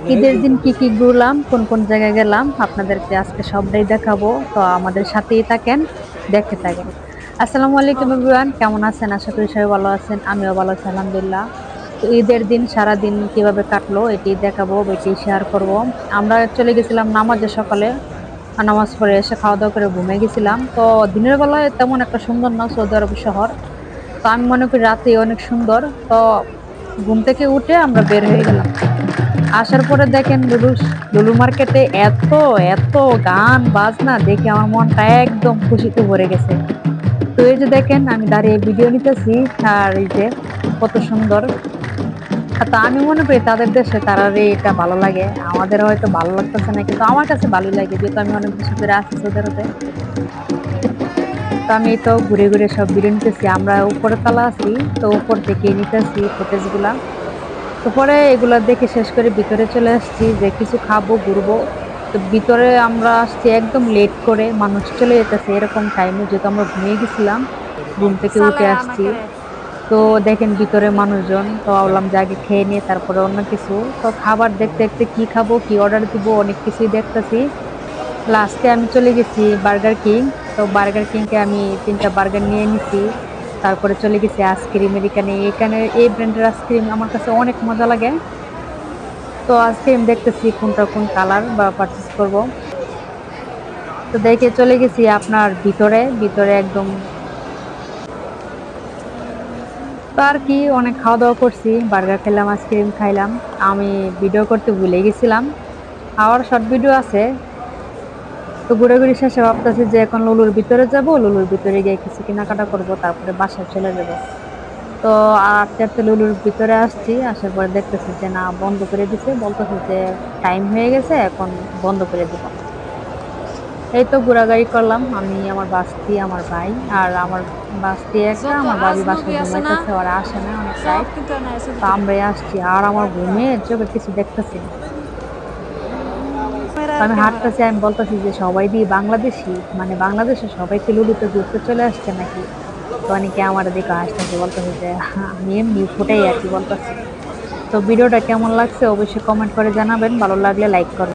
ঈদের দিন কি কি ঘুরলাম, কোন কোন জায়গায় গেলাম আপনাদেরকে আজকে সবটাই দেখাবো। তো আমাদের সাথেই থাকেন, দেখতে থাকেন। আসসালামু আলাইকুম এভরিওয়ান, কেমন আছেন? আশা করি সবাই ভালো আছেন, আমিও ভালো আছি আলহামদুলিল্লাহ। তো ঈদের দিন সারা দিন কিভাবে কাটলো এটি দেখাবো, এটি শেয়ার করব। আমরা চলে গেছিলাম নামাজে সকালে, নামাজ পড়ে এসে খাওয়া দাওয়া করে ঘুমিয়ে গেছিলাম। তো দিনের বেলায় তেমন একটা সুন্দর না সৌদি আরব শহর, তো আমি মনে করি রাতে অনেক সুন্দর। তো ঘুম থেকে উঠে আমরা বের হয়ে গেলাম। আসার পরে দেখেন লুলু মার্কেটে এত এত গান বাজনা দেখে আমার মনটা একদম খুশিতে ভরে গেছে। তো এই যে দেখেন আমি দাঁড়িয়ে ভিডিও নিতেছি, আর এই যে কত সুন্দর। তো আমি মনে করি তাদের দেশে তারা এটা ভালো লাগে, আমাদের হয়তো ভালো লাগতেছে না, কিন্তু আমার কাছে ভালোই লাগে যেহেতু আমি অনেক বছর ধরে আছি সৌদি আরবে। তো আমি তো ঘুরে ঘুরে সব ভিডিও নিতেছি, আমরা উপরে তলা আছি, তো উপর থেকে নিতেছি ফুটেজ গুলা। তো পরে এগুলা দেখে শেষ করে ভিতরে চলে আসছি যে কিছু খাবো, ঘুরবো। তো ভিতরে আমরা আসছি একদম লেট করে, মানুষ চলে যেতেছে এরকম টাইমে, যেহেতু আমরা ঘুমিয়ে গেছিলাম, ঘুম থেকে উঠে আসছি। তো দেখেন ভিতরে মানুষজন, তো ভাবলাম যে আগে খেয়ে নিয়ে তারপরে অন্য কিছু। তো খাবার দেখতে দেখতে কি খাবো কি অর্ডার দিব অনেক কিছুই দেখতেছি। লাস্টে আমি চলে গেছি বার্গার কিং। তো বার্গার কিং কে আমি 3টা বার্গার নিয়ে নিছি। তারপরে চলে গেছি আইসক্রিমের এখানে, এখানে এই ব্র্যান্ডের আইসক্রিম আমার কাছে অনেক মজা লাগে। তো আইসক্রিম দেখতেছি কোনটা কোন কালার বা পারচেজ করব। তো দেখে চলে গেছি আপনার ভিতরে ভিতরে একদম। তো আর কি অনেক খাওয়া দাওয়া করছি, বার্গার খেলাম, আইসক্রিম খাইলাম। আমি ভিডিও করতে ভুলে গেছিলাম, আমার শর্ট ভিডিও আছে। তো ঘুরাঘুরি শেষে ভাবতেছি যে এখন লুলুর ভিতরে যাব, লুলুর ভিতরে গিয়ে কিছু কেনাকাটা করব, তারপরে বাসায় চলে যাব। তো আস্তে আস্তে লুলুর ভিতরে আসছি, আসার পরে দেখতেছি যে না, বন্ধ করে দিছে, বলতেছে যে টাইম হয়ে গেছে, এখন বন্ধ করে দিব। এই তো ঘোরাঘুরি করলাম আমি, আমার বাস্তি, আমার ভাই, আর আমার বাস্তি একটা, যত আমার ভাবি আজনবী বাসায় আছে না, ঘুমাইতেছে, ওরা আসে না অনেক সব রাইট। কিন্তু না এসে তো ভিতরে। আমরাই আসছি, আর আমার ঘুমে চোখে কিছু দেখতেছি না। ক্যামেরা তো আর আমি ক্যামেরা। হাঁটতেছি, আমি বলতেছি যে সবাই দিয়ে বাংলাদেশি, মানে বাংলাদেশে সবাইকে লুলুতে ঘুরতে চলে আসছে নাকি। তো অনেকে আমার দিকে আসতেছে, বলতেছে যে আমি এমনি ফুটাই আর কি বলতেছি। তো ভিডিওটা কেমন লাগছে অবশ্যই কমেন্ট করে জানাবেন, ভালো লাগলে লাইক করবেন।